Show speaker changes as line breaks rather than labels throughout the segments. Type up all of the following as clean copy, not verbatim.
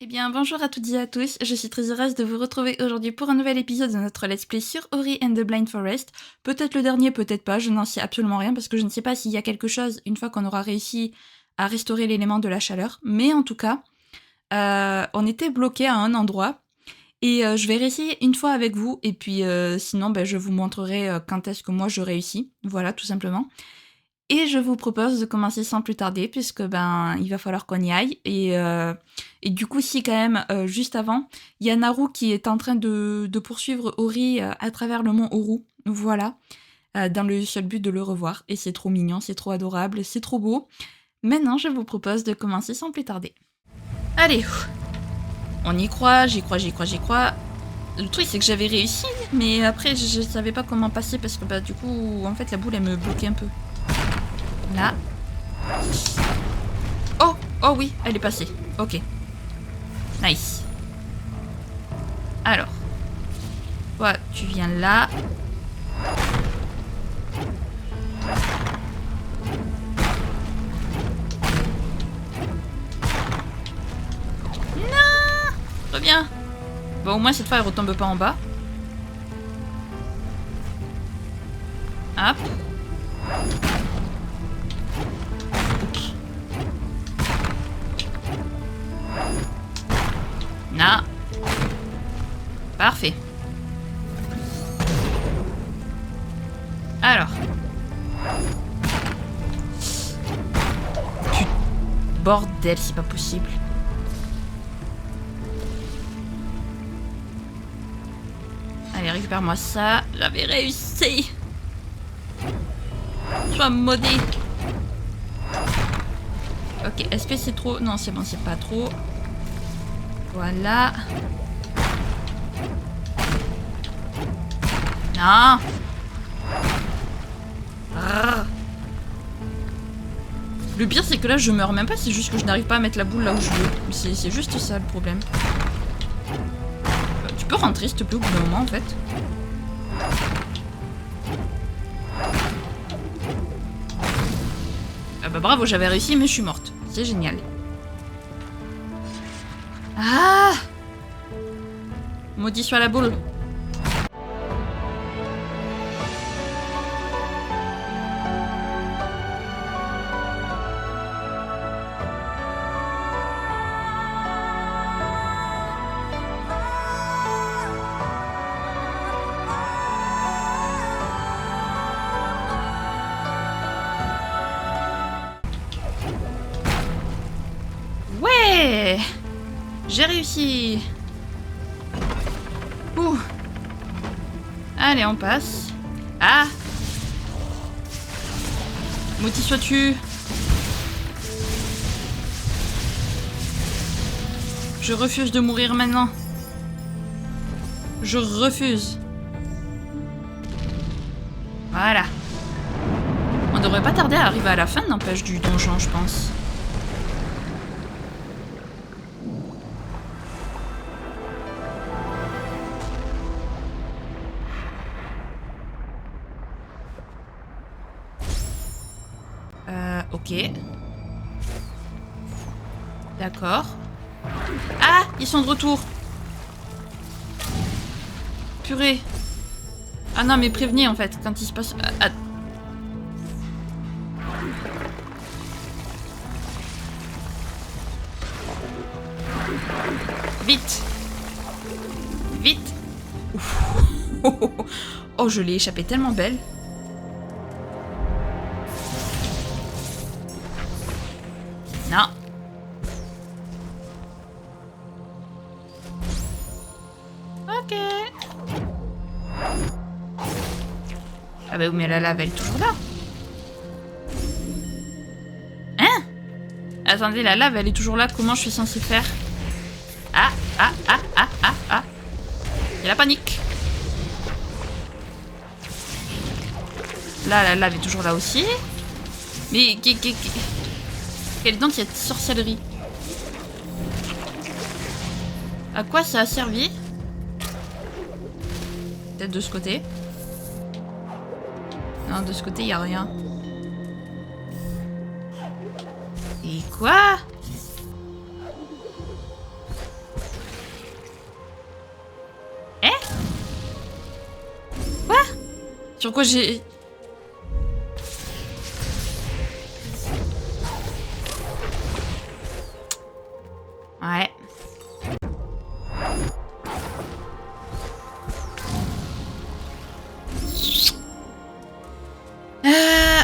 Eh bien, bonjour à toutes et à tous, je suis très heureuse de vous retrouver aujourd'hui pour un nouvel épisode de notre Let's Play sur Ori and the Blind Forest. Peut-être le dernier, peut-être pas, je n'en sais absolument rien parce que je ne sais pas s'il y a quelque chose une fois qu'on aura réussi à restaurer l'élément de la chaleur. Mais en tout cas, on était bloqué à un endroit et je vais réessayer une fois avec vous et puis sinon je vous montrerai quand est-ce que moi je réussis. Voilà, tout simplement. Et je vous propose de commencer sans plus tarder, puisque il va falloir qu'on y aille. Et du coup, si quand même, juste avant, il y a Naru qui est en train de poursuivre Ori à travers le mont Oru. Voilà, dans le seul but de le revoir. Et c'est trop mignon, c'est trop adorable, c'est trop beau. Maintenant, je vous propose de commencer sans plus tarder. Allez, on y croit, j'y crois, j'y crois, j'y crois. Le truc, c'est que j'avais réussi, mais après, je savais pas comment passer parce que du coup, en fait, la boule, elle me bloquait un peu. Là. Oh, oh oui, elle est passée. Ok. Nice. Alors. Toi, tu viens là. Non! Reviens. Bon, au moins cette fois, elle retombe pas en bas. Hop. Là. Parfait. Alors. Putain. Bordel, c'est pas possible. Allez, récupère-moi ça. J'avais réussi. Sois maudit. Ok, est-ce que c'est trop? Non, c'est bon, c'est pas trop. Voilà. Non. Le pire, c'est que là, je meurs même pas, c'est juste que je n'arrive pas à mettre la boule là où je veux. C'est juste ça le problème. Tu peux rentrer, s'il te plaît, au bout d'un moment, en fait. Ah bah bravo, j'avais réussi, mais je suis morte. C'est génial. Ah! Maudit soit la boule. Ouais! J'ai réussi. Ouh. Allez, on passe. Ah! Maudit sois-tu. Je refuse de mourir maintenant. Je refuse. Voilà. On devrait pas tarder à arriver à la fin, n'empêche, du donjon, je pense. Ok. D'accord. Ah! Ils sont de retour. Purée. Ah non, mais prévenez, en fait, quand il se passe... Vite! Vite! Ouf. Oh, je l'ai échappé tellement belle. Non. Ok. Ah bah oui, mais la lave, elle est toujours là. Hein? Attendez, la lave, elle est toujours là. Comment je suis censée faire? Ah, ah, ah, ah, ah, ah. Il y a la panique. Là, la lave est toujours là aussi. Mais quelle dent il y a de sorcellerie? À quoi ça a servi? Peut-être de ce côté. Non, de ce côté, il n'y a rien. Et quoi? Sur quoi j'ai... Ouais.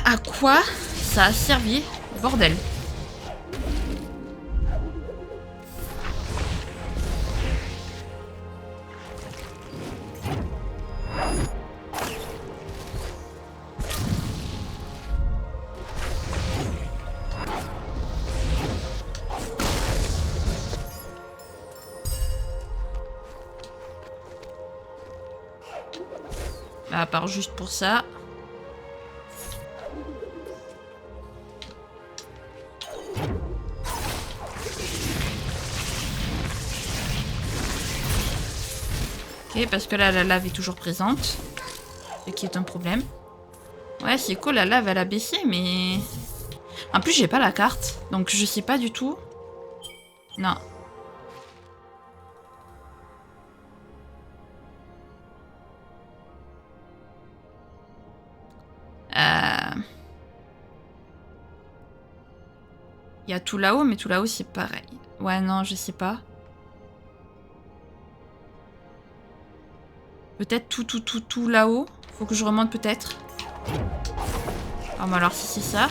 À quoi ça a servi? Bordel. À part juste pour ça. Ok, parce que là, la lave est toujours présente. Ce qui est un problème. Ouais, c'est cool, la lave, elle a baissé, mais... En plus, j'ai pas la carte, donc je sais pas du tout. Non. Il y a tout là-haut, mais tout là-haut, c'est pareil. Ouais, non, je sais pas. Peut-être tout là-haut. Faut que je remonte peut-être. Ah, mais alors si c'est ça...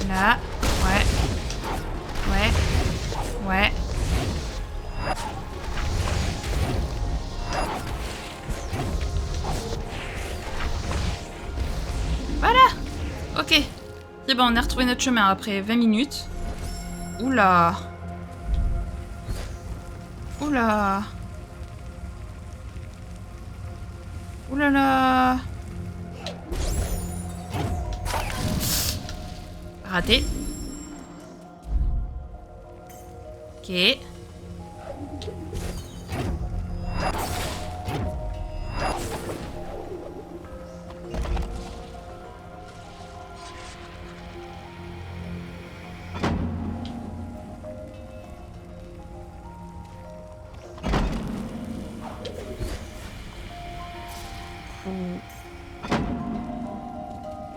Là. Ouais. Ouais. Ouais. Voilà. Ok. C'est bon, on a retrouvé notre chemin après 20 minutes. Oula. Oula. Oulala. Raté. Ok.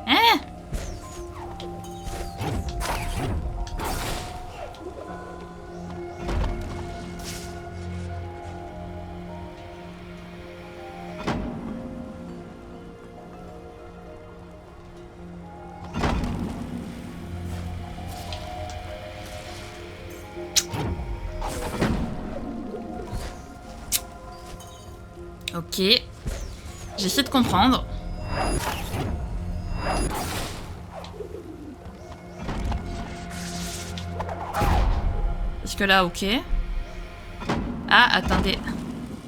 Hein? Ok. J'essaie de comprendre. Parce que là, ok. Ah, attendez.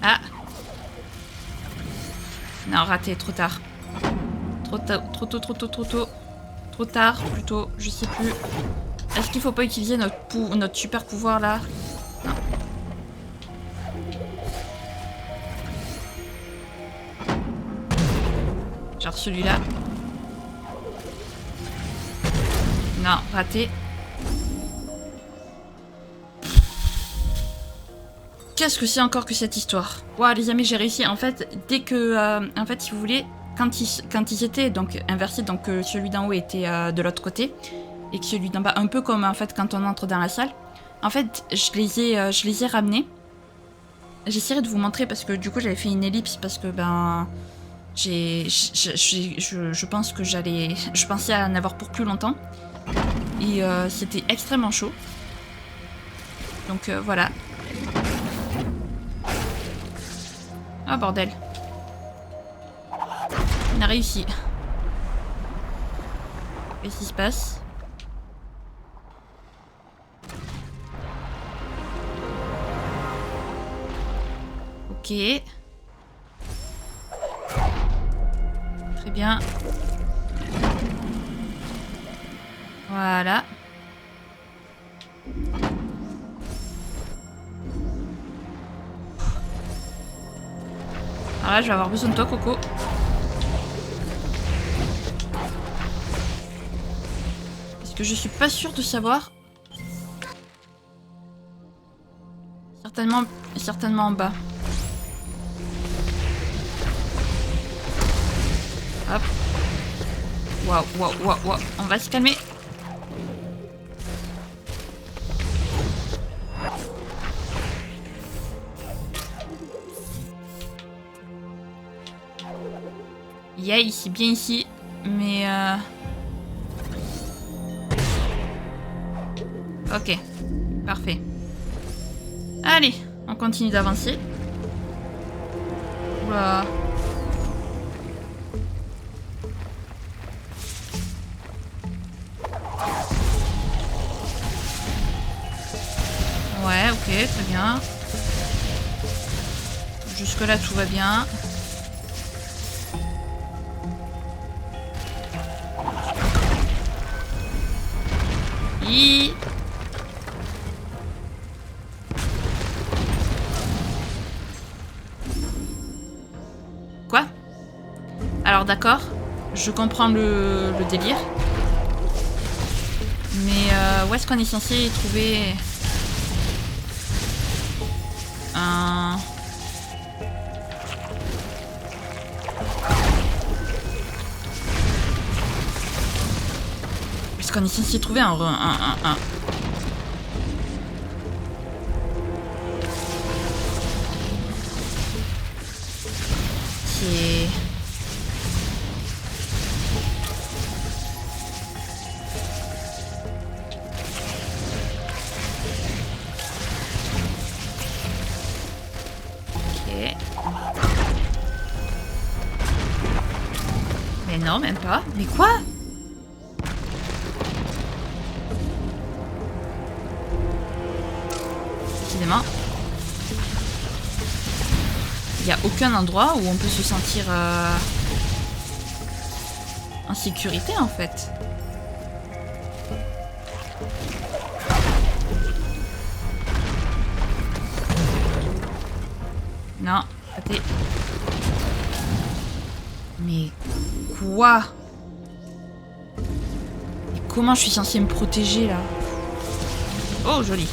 Ah. Non, raté, trop tard. Trop tôt. Trop tard, plutôt, je sais plus. Est-ce qu'il faut pas utiliser notre super pouvoir là? Non. Genre celui-là. Non, raté. Qu'est-ce que c'est encore que cette histoire? Waouh, les amis, j'ai réussi. En fait, dès que... en fait, si vous voulez, quand ils étaient donc inversés, donc celui d'en haut était de l'autre côté, et que celui d'en bas, un peu comme en fait quand on entre dans la salle, en fait, je les ai ramenés. J'essaierai de vous montrer parce que du coup, j'avais fait une ellipse parce que, ben... je pense que j'allais... Je pensais en avoir pour plus longtemps. Et c'était extrêmement chaud. Donc voilà. Ah, bordel. On a réussi. Qu'est-ce qui se passe? Ok. Très bien. Voilà. Alors là, je vais avoir besoin de toi, Coco. Parce que je suis pas sûre de savoir... certainement en bas. Hop. Waouh, waouh, waouh, waouh. On va se calmer. Yeah, ici, bien ici. Mais ok, parfait. Allez, on continue d'avancer. Oula. Ouais, ok, très bien. Jusque là, tout va bien. Quoi? Alors d'accord, je comprends le délire. Mais où est-ce qu'on est censé trouver un... Est-ce qu'on est censé trouver un... C'est... Ok. Mais non, même pas. Mais quoi? Décidément. Il n'y a aucun endroit où on peut se sentir en sécurité en fait. Non, attendez. Mais quoi? Mais comment je suis censée me protéger là? Oh, joli.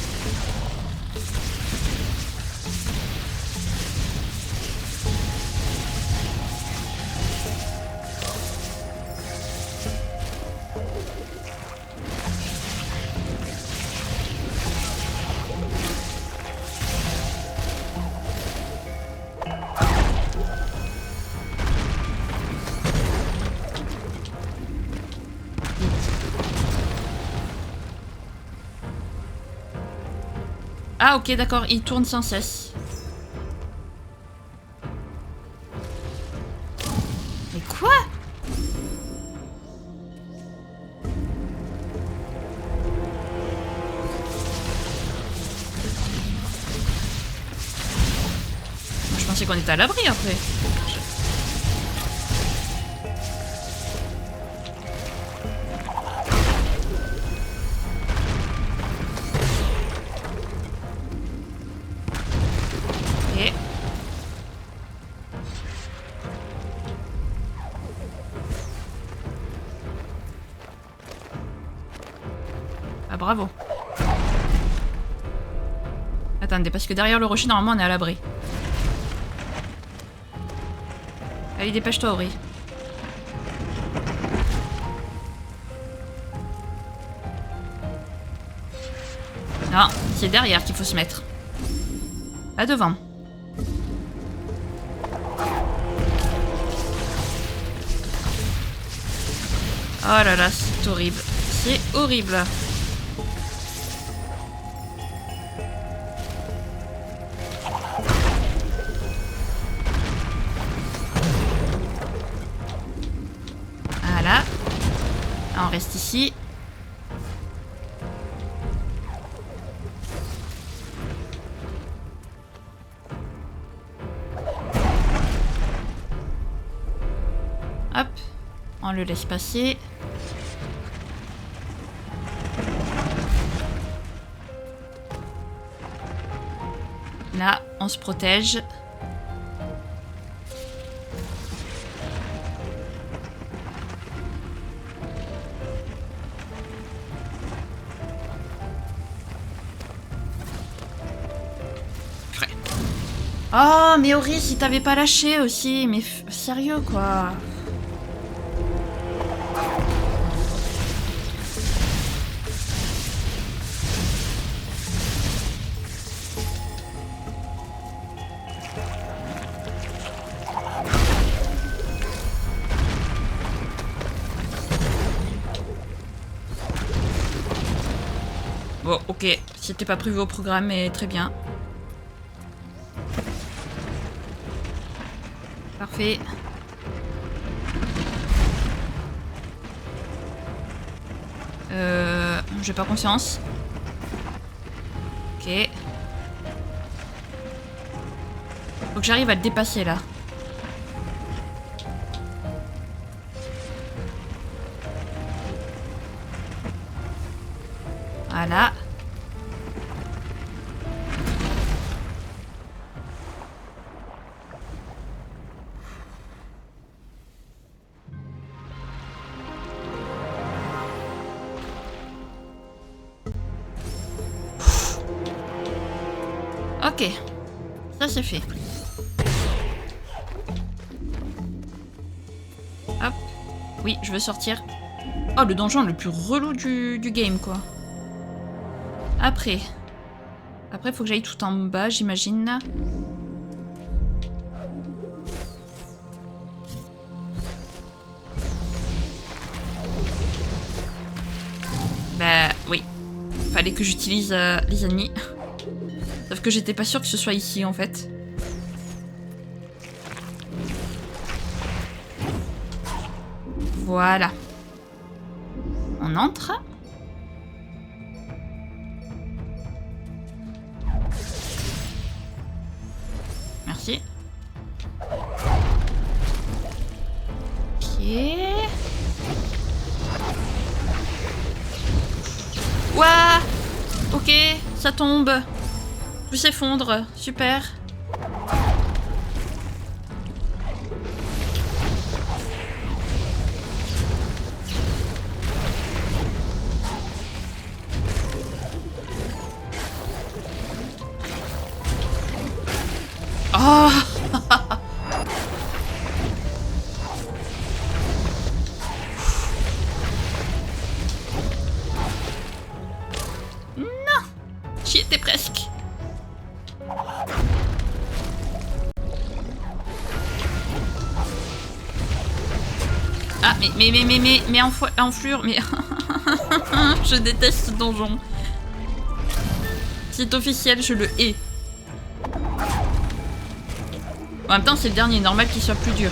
Ah ok, d'accord, il tourne sans cesse. Mais quoi? Je pensais qu'on était à l'abri après. Ok. Ah bravo. Attendez, parce que derrière le rocher, normalement, on est à l'abri. Allez, dépêche-toi, Ori. Non, c'est derrière qu'il faut se mettre. Pas devant. Oh là là, c'est horrible. C'est horrible. Voilà. On reste ici. Hop. On le laisse passer. Là, on se protège. Oh, mais Ori, si t'avais pas lâché aussi, mais sérieux quoi. Bon, ok, c'était pas prévu au programme, mais très bien. Parfait. J'ai pas confiance. Ok. Faut que j'arrive à le dépasser là. Voilà. Ok. Ça c'est fait. Hop. Oui, je veux sortir. Oh, le donjon le plus relou du game, quoi. Après, faut que j'aille tout en bas, j'imagine. Bah, oui. Fallait que j'utilise les ennemis. Sauf que j'étais pas sûre que ce soit ici, en fait. Voilà. On entre. Merci. Ok. Ouah. Ok, ça tombe. Tout s'effondre. Super. Oh. Non. J'y étais presque. Ah, mais enflure, mais... Je déteste ce donjon. C'est officiel, je le hais. En même temps, c'est le dernier, normal qu'il soit plus dur.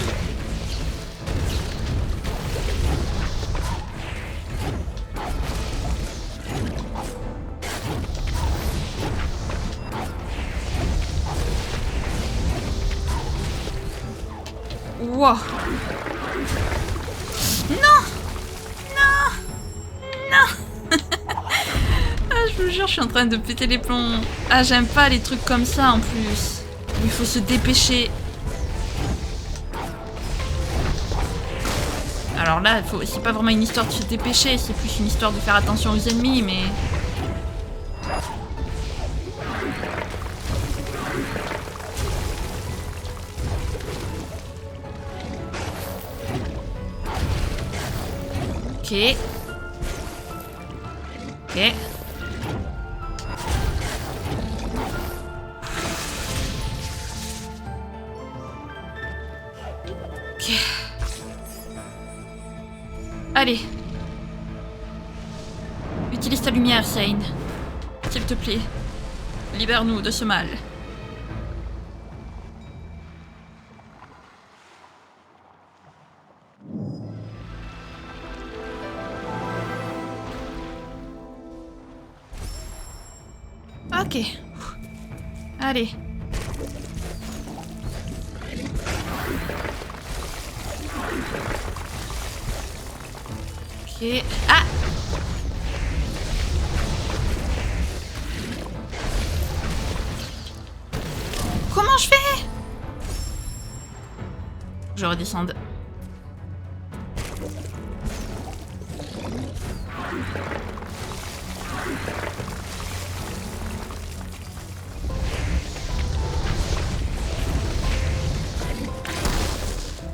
Wow. Non. Non. Non. Ah, je vous jure, je suis en train de péter les plombs. Ah, j'aime pas les trucs comme ça en plus. Il faut se dépêcher. Alors là, c'est pas vraiment une histoire de se dépêcher, c'est plus une histoire de faire attention aux ennemis, mais... Ok. Ok. Ok. Allez. Utilise ta lumière, Sane. S'il te plaît. Libère-nous de ce mal. Ok. Allez. Ok. Ah! Comment je fais? Je redescende.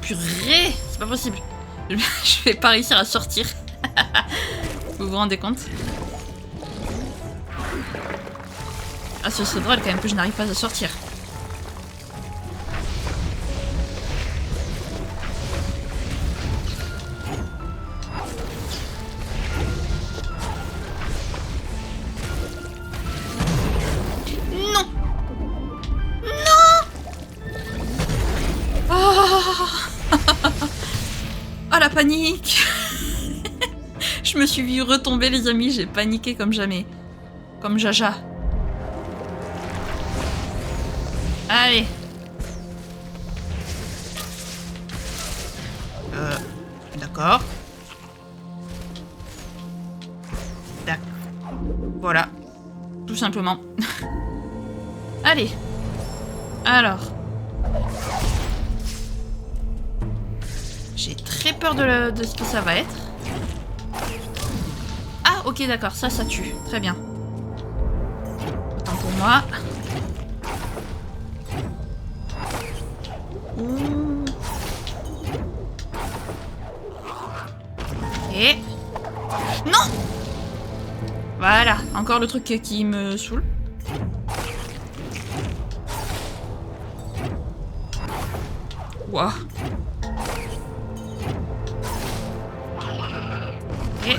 Purée, c'est pas possible. Je vais pas réussir à sortir. Vous vous rendez compte? Ah, ce serait drôle quand même que je n'arrive pas à sortir. Non! Non! Oh, oh la panique! Je me suis vue retomber les amis, j'ai paniqué comme jamais. Comme Jaja. Allez. D'accord. D'accord. Voilà. Tout simplement. Allez. Alors. J'ai très peur de ce que ça va être. Ah, ok, d'accord. Ça tue. Très bien. Autant pour moi. Ouh. Et... Non! Voilà, encore le truc qui me saoule. Ouah. Et...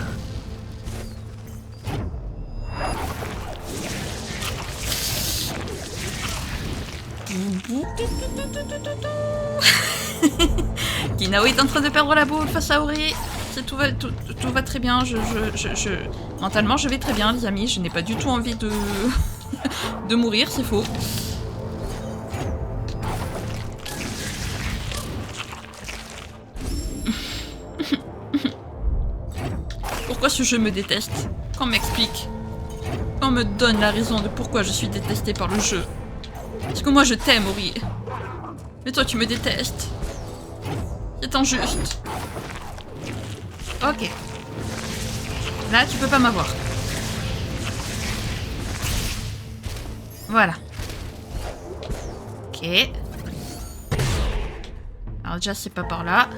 Kinao est en train de perdre la boule face à Ori. Tout va très bien. Mentalement, je vais très bien, les amis. Je n'ai pas du tout envie de, de mourir, c'est faux. Pourquoi ce jeu me déteste? Qu'on m'explique. Qu'on me donne la raison de pourquoi je suis détestée par le jeu. Parce que moi je t'aime, Ori. Mais toi tu me détestes. C'est injuste. Ok. Là tu peux pas m'avoir. Voilà. Ok. Alors déjà c'est pas par là.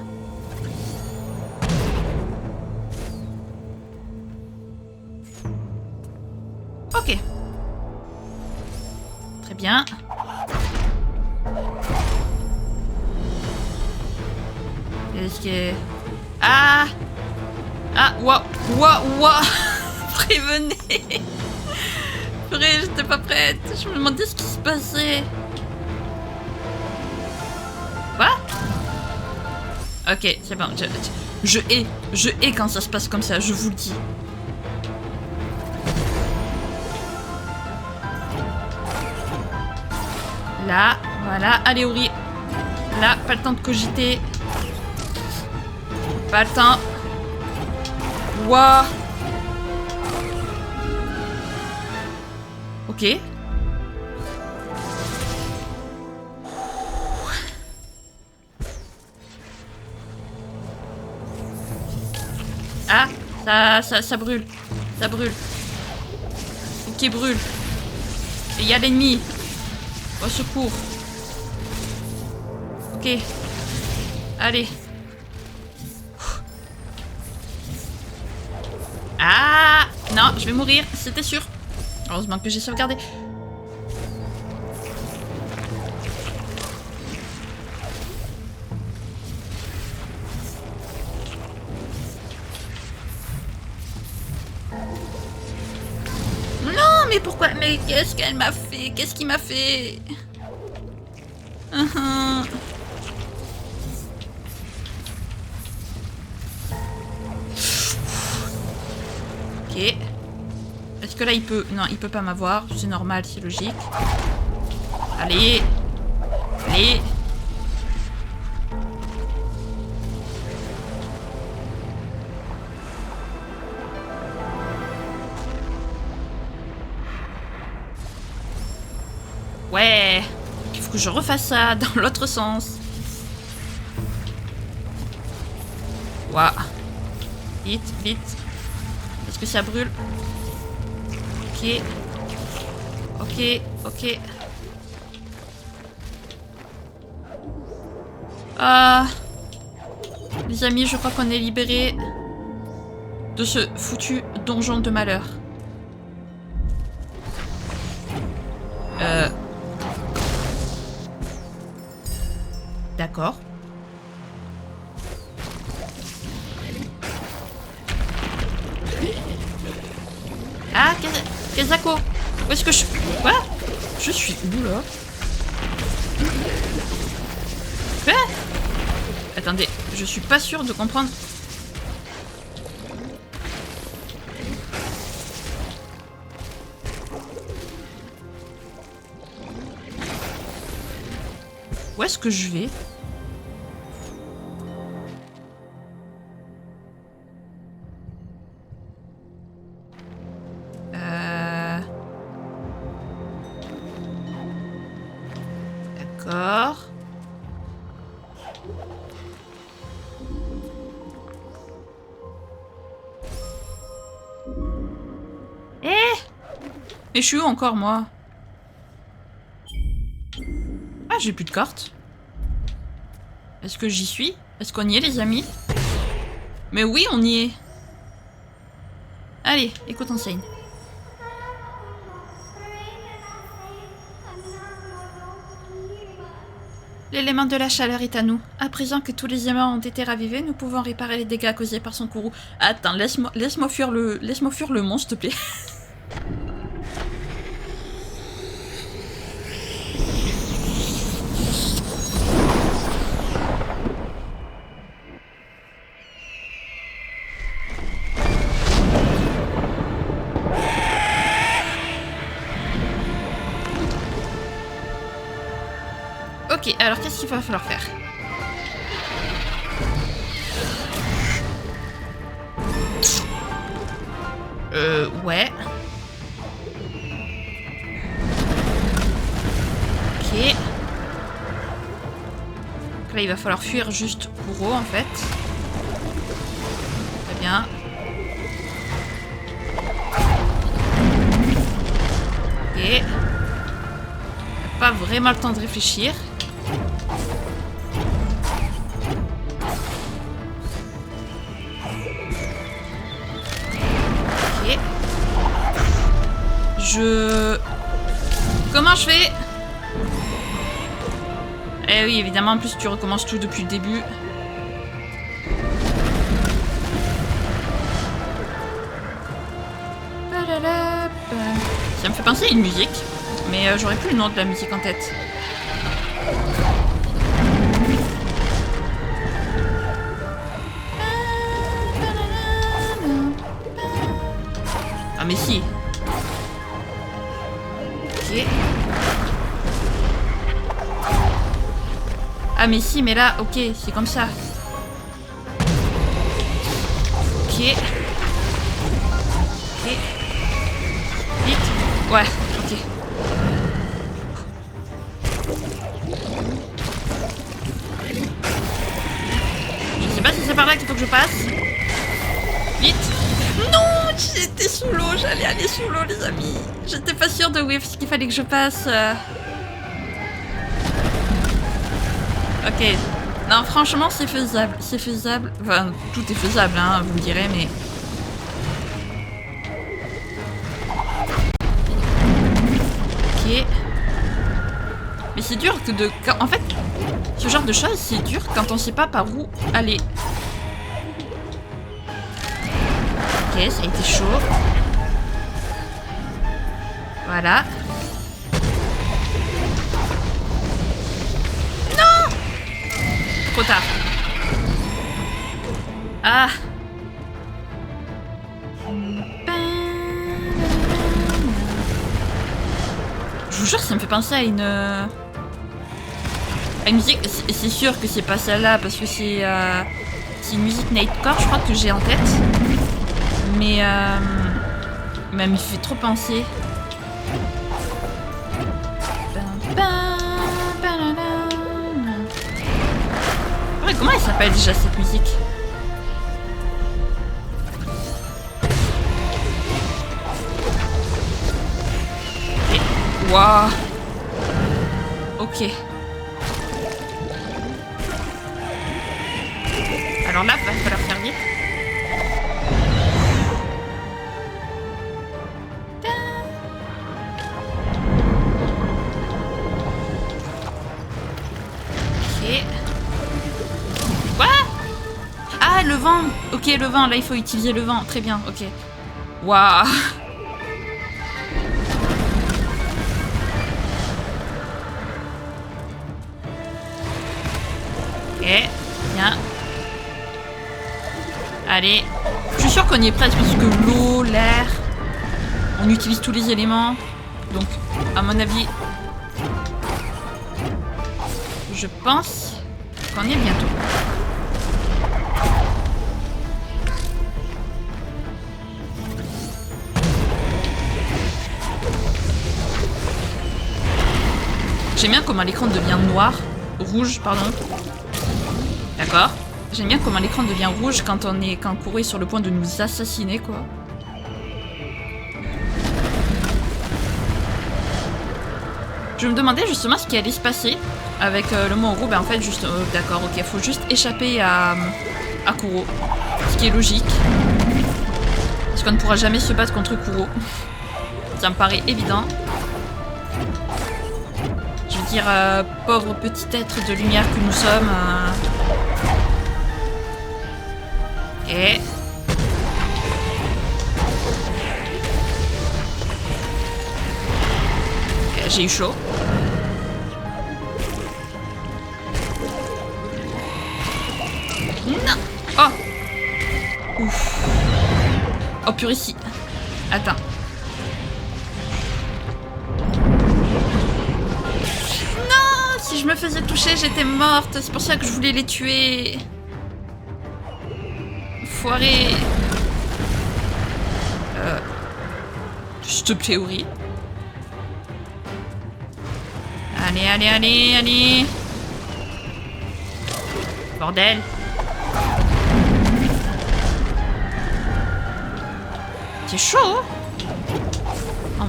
Ok. Très bien. Est-ce que... Ah! Ah, waouh! Waouh! Waouh! Prévenez! Purée, j'étais pas prête. Je me demandais ce qui se passait. Quoi? Ok, c'est bon. Je hais quand ça se passe comme ça, je vous le dis. Là, voilà. Allez, Ori. Là, pas le temps de cogiter. Pas le temps. Waouh. Ok. Ah, ça brûle. Ça brûle. Ok, brûle. Et il y a l'ennemi. Au secours. Ok. Allez. Ah! Non, je vais mourir, c'était sûr. Heureusement que j'ai sauvegardé. Non, mais pourquoi? Mais qu'est-ce qu'elle m'a fait? Qu'est-ce qu'il m'a fait? Ok. Est-ce que là il peut... Non, il peut pas m'avoir. C'est normal, c'est logique. Allez. Allez. Ouais. Il faut que je refasse ça dans l'autre sens. Waouh. Vite, vite. Est-ce que ça brûle? Ok. Ok, ok. Ah. Les amis, je crois qu'on est libérés de ce foutu donjon de malheur. D'accord. Ah, Kezako! Où est-ce que je... Quoi? Je suis où, là? Quoi? Attendez, je suis pas sûre de comprendre. Où est-ce que je vais? D'accord. Et je suis où encore, moi? Ah, j'ai plus de carte. Est-ce que j'y suis? Est-ce qu'on y est, les amis? Mais oui, on y est. Allez, écoute enseigne. L'élément de la chaleur est à nous. À présent que tous les aimants ont été ravivés, nous pouvons réparer les dégâts causés par son courroux. Attends, laisse-moi fuir le monstre, s'il te plaît. Ok, alors qu'est-ce qu'il va falloir faire? Ouais. Ok. Donc là, il va falloir fuir juste pour eux, en fait. Très bien. Ok. Pas vraiment le temps de réfléchir. Ok. Comment je fais? Eh oui, évidemment, en plus tu recommences tout depuis le début. Ça me fait penser à une musique, mais j'aurais plus le nom de la musique en tête. Ah mais si. Ok. Ah mais si, mais là, ok, c'est comme ça. Ok. Ok. Vite. Ouais, ok. Je sais pas si c'est par là qu'il faut que je passe. Vite. Non, j'étais sous l'eau, j'allais aller sous l'eau, les amis. J'étais pas sûre de où est-ce qu'il fallait que je passe. Ok. Non, franchement, c'est faisable. C'est faisable. Enfin, tout est faisable, hein, vous me direz, mais... Ok. Mais c'est dur que de... En fait, ce genre de choses, c'est dur quand on sait pas par où aller. Ok, ça a été chaud. Voilà. Non! Trop tard. Ah! Je vous jure, ça me fait penser à une musique. C'est sûr que c'est pas celle-là parce que c'est une musique Nightcore, je crois que j'ai en tête. Mais elle me fait trop penser. Ouais, comment elle s'appelle déjà cette musique? Waouh. Ok. Alors là, va falloir faire vite. Ok. Quoi? Ah, le vent. Ok, le vent. Là, il faut utiliser le vent. Très bien, ok. Waouh. Ok, bien. Allez. Je suis sûre qu'on y est presque parce que l'eau, l'air... On utilise tous les éléments. Donc, à mon avis... Je pense qu'on y est bientôt. J'aime bien comment l'écran devient noir. Rouge, pardon. D'accord. J'aime bien comment l'écran devient rouge quand Kuro est sur le point de nous assassiner, quoi. Je me demandais justement ce qui allait se passer avec le Mamoru. Ben en fait, juste... d'accord, ok. Faut juste échapper à Kuro. Ce qui est logique. Parce qu'on ne pourra jamais se battre contre Kuro. Ça me paraît évident. Je veux dire, pauvre petit être de lumière que nous sommes. Ok. J'ai eu chaud. Non. Oh. Ouf. Oh purée si. Attends. Non. Si je me faisais toucher, j'étais morte. C'est pour ça que je voulais les tuer. Foiré. S'il te plaît, Ori. Allez, allez, allez, allez. Bordel. C'est chaud. Oh.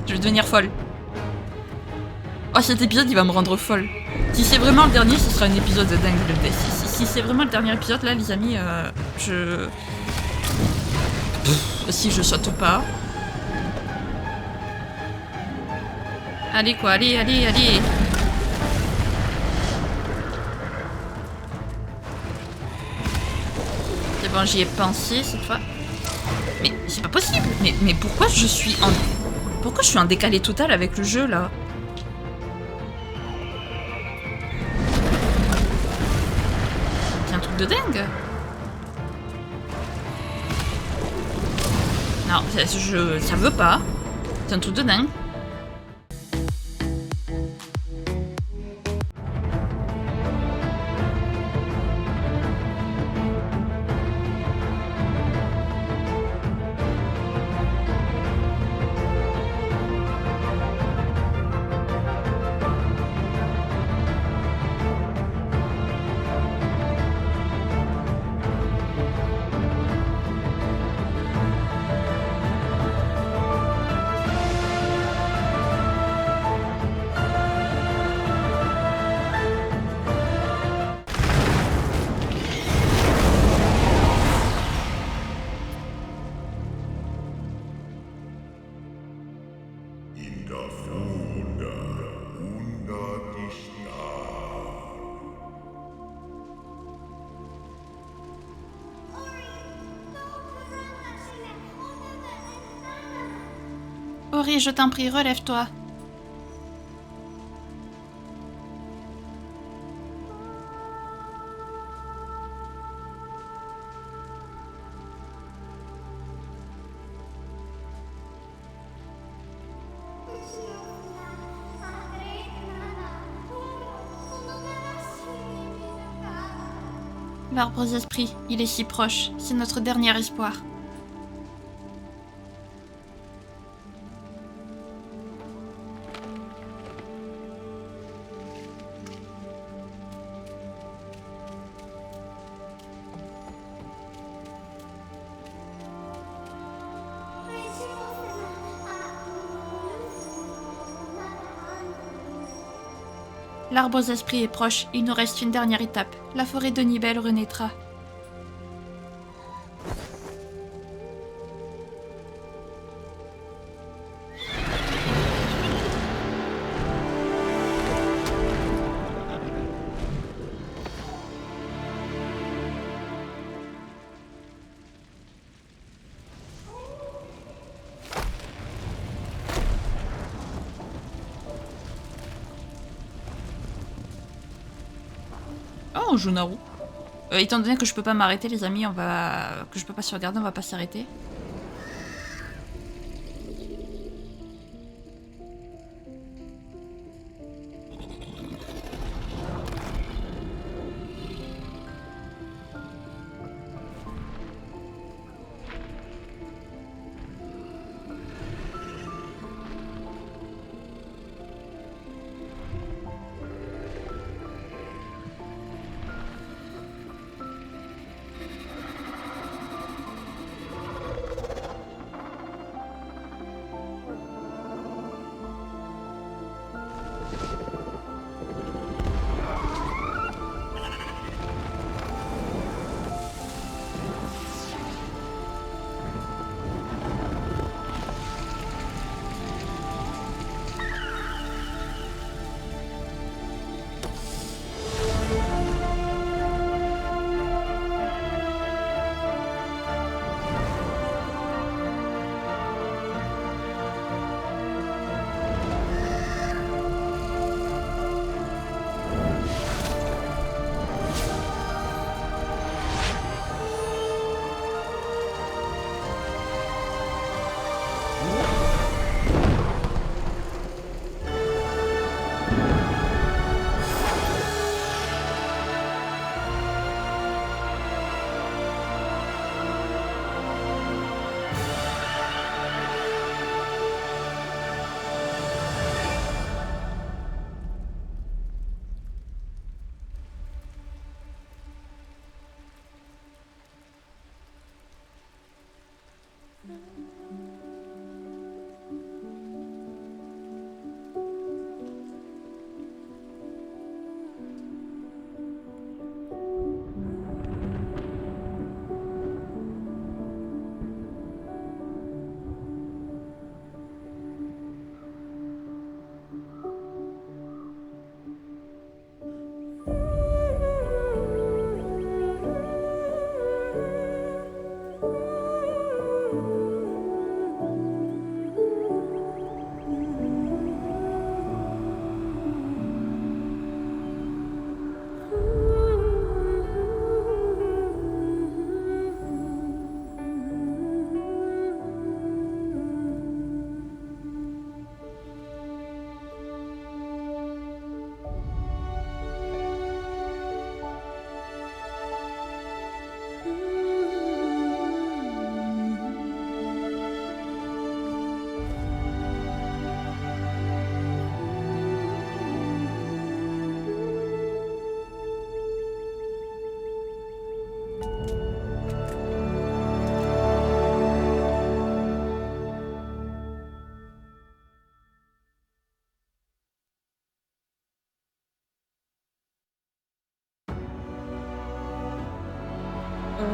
Je vais devenir folle. Oh, cet épisode, il va me rendre folle. Si c'est vraiment le dernier, ce sera un épisode de dingue. Si c'est vraiment le dernier épisode, là, les amis, si je saute pas. Allez, quoi, allez, allez, allez. C'est bon, j'y ai pensé cette fois. Mais c'est pas possible. Mais pourquoi je suis en... Pourquoi je suis en décalé total avec le jeu, là? C'est un truc de dingue. Non, ça veut pas. C'est un truc de dingue. Ori, je t'en prie, relève-toi. L'arbre aux esprits, il est si proche. C'est notre dernier espoir. L'arbre aux esprits est proche, il nous reste une dernière étape. La forêt de Nibel renaîtra. Oh, on joue Naru. Étant donné que je peux pas m'arrêter, les amis, que je peux pas sauvegarder, on va pas s'arrêter.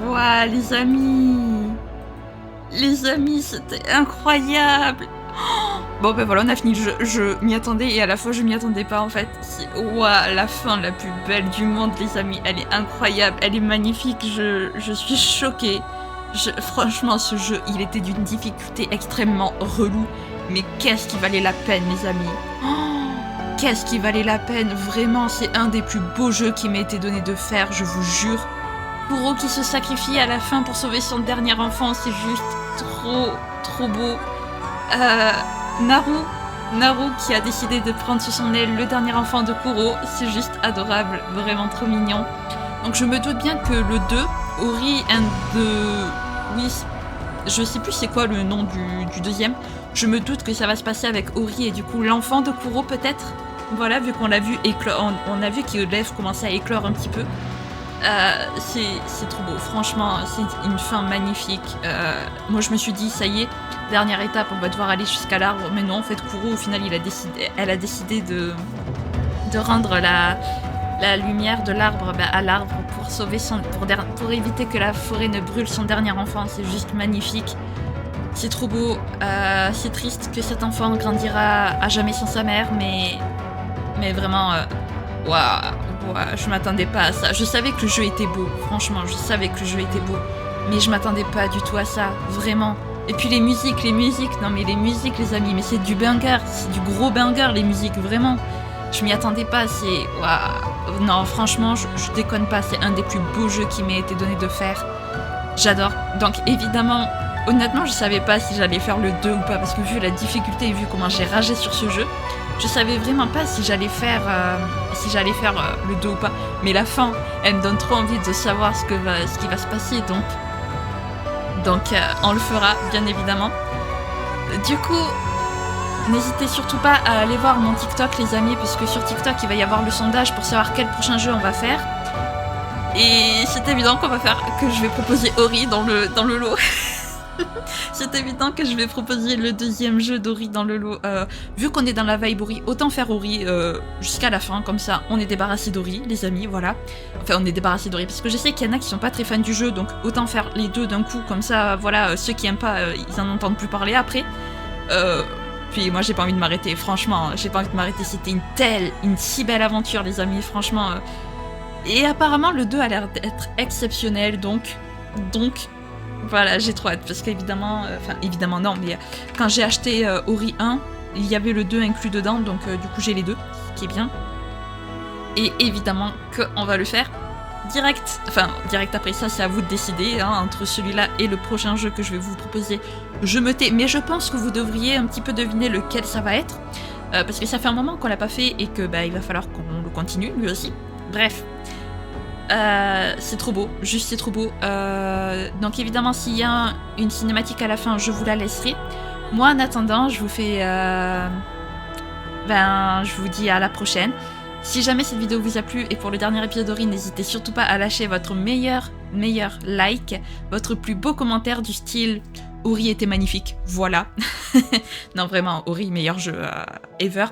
Ouah, les amis! Les amis, c'était incroyable! Oh, bon ben voilà, on a fini le jeu. Je m'y attendais et à la fois je m'y attendais pas en fait. Ouah, la fin la plus belle du monde, les amis. Elle est incroyable, elle est magnifique. Je suis choquée. Franchement, ce jeu, il était d'une difficulté extrêmement relou. Mais qu'est-ce qui valait la peine, les amis? Oh, qu'est-ce qui valait la peine? Vraiment, c'est un des plus beaux jeux qui m'a été donné de faire, je vous jure. Kuro qui se sacrifie à la fin pour sauver son dernier enfant, c'est juste trop beau. Naru qui a décidé de prendre sous son aile le dernier enfant de Kuro, c'est juste adorable, vraiment trop mignon. Donc je me doute bien que le 2, Ori and the... Oui, je sais plus c'est quoi le nom du deuxième. Je me doute que ça va se passer avec Ori et du coup l'enfant de Kuro peut-être. Voilà, vu qu'on l'a vu éclore, on a vu que l'œuf commençait à éclore un petit peu. C'est trop beau, franchement, c'est une fin magnifique. Moi je me suis dit, ça y est, dernière étape, on va devoir aller jusqu'à l'arbre. Mais non, en fait, Kuro, au final, elle a décidé de rendre la lumière de l'arbre à l'arbre pour sauver pour éviter que la forêt ne brûle son dernier enfant. C'est juste magnifique. C'est trop beau. C'est triste que cet enfant grandira à jamais sans sa mère, mais vraiment, waouh, je m'attendais pas à ça. Je savais que le jeu était beau, franchement, je savais que le jeu était beau, mais je m'attendais pas du tout à ça, vraiment. Et puis les musiques, non mais les musiques les amis, mais c'est du banger, c'est du gros banger les musiques, vraiment. Je m'y attendais pas, c'est... Waouh. Non, franchement, je déconne pas, c'est un des plus beaux jeux qui m'a été donné de faire. J'adore. Donc évidemment, honnêtement, je savais pas si j'allais faire le 2 ou pas, parce que vu la difficulté et vu comment j'ai ragé sur ce jeu, je savais vraiment pas si j'allais faire, le 2 ou pas. Mais la fin, elle me donne trop envie de savoir ce qui va se passer, donc on le fera, bien évidemment. Du coup, n'hésitez surtout pas à aller voir mon TikTok, les amis, parce que sur TikTok, il va y avoir le sondage pour savoir quel prochain jeu on va faire. Et c'est évident que je vais proposer Ori dans le lot. C'est évident que je vais proposer le deuxième jeu d'Ori dans le lot. Vu qu'on est dans la vibe Ori, autant faire Ori jusqu'à la fin, comme ça on est débarrassé d'Ori, les amis, voilà. Enfin, on est débarrassé d'Ori, parce que je sais qu'il y en a qui sont pas très fans du jeu, donc autant faire les deux d'un coup, comme ça, voilà, ceux qui aiment pas, ils en entendent plus parler après. Puis moi j'ai pas envie de m'arrêter, franchement, j'ai pas envie de m'arrêter, c'était une si belle aventure, les amis, franchement. Et apparemment le 2 a l'air d'être exceptionnel, donc voilà, j'ai trop hâte, parce qu'évidemment, évidemment non, mais quand j'ai acheté Ori 1, il y avait le 2 inclus dedans, donc du coup j'ai les deux, ce qui est bien. Et évidemment qu'on va le faire direct après ça, c'est à vous de décider, hein, entre celui-là et le prochain jeu que je vais vous proposer. Je me tais, mais je pense que vous devriez un petit peu deviner lequel ça va être, parce que ça fait un moment qu'on l'a pas fait et que il va falloir qu'on le continue, lui aussi. Bref. C'est trop beau, juste c'est trop beau. Donc évidemment s'il y a une cinématique à la fin, je vous la laisserai. Moi en attendant, je vous fais... je vous dis à la prochaine. Si jamais cette vidéo vous a plu et pour le dernier épisode d'Ori, n'hésitez surtout pas à lâcher votre meilleur like, votre plus beau commentaire du style Ori était magnifique, voilà. Non vraiment, Ori, meilleur jeu ever.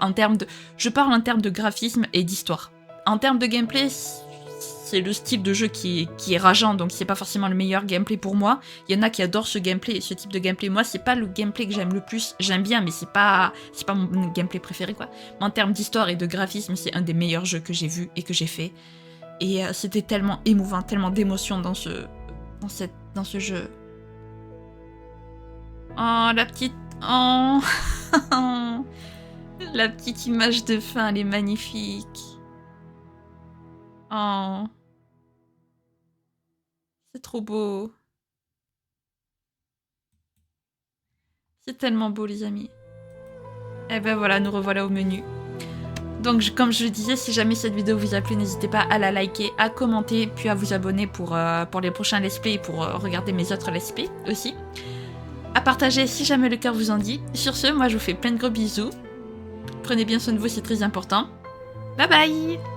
Je parle en termes de graphisme et d'histoire. En termes de gameplay, c'est le style de jeu qui est rageant, donc c'est pas forcément le meilleur gameplay pour moi. Il y en a qui adorent ce gameplay, ce type de gameplay. Moi, c'est pas le gameplay que j'aime le plus. J'aime bien, mais c'est pas mon gameplay préféré, quoi. Mais en termes d'histoire et de graphisme, c'est un des meilleurs jeux que j'ai vu et que j'ai fait. Et c'était tellement émouvant, tellement d'émotions dans ce jeu. Oh, la petite... Oh la petite image de fin, elle est magnifique. Oh... C'est trop beau. C'est tellement beau, les amis. Et ben voilà, nous revoilà au menu. Donc, comme je le disais, si jamais cette vidéo vous a plu, n'hésitez pas à la liker, à commenter, puis à vous abonner pour les prochains let's play et pour regarder mes autres let's play aussi. À partager si jamais le cœur vous en dit. Sur ce, moi je vous fais plein de gros bisous. Prenez bien soin de vous, c'est très important. Bye bye!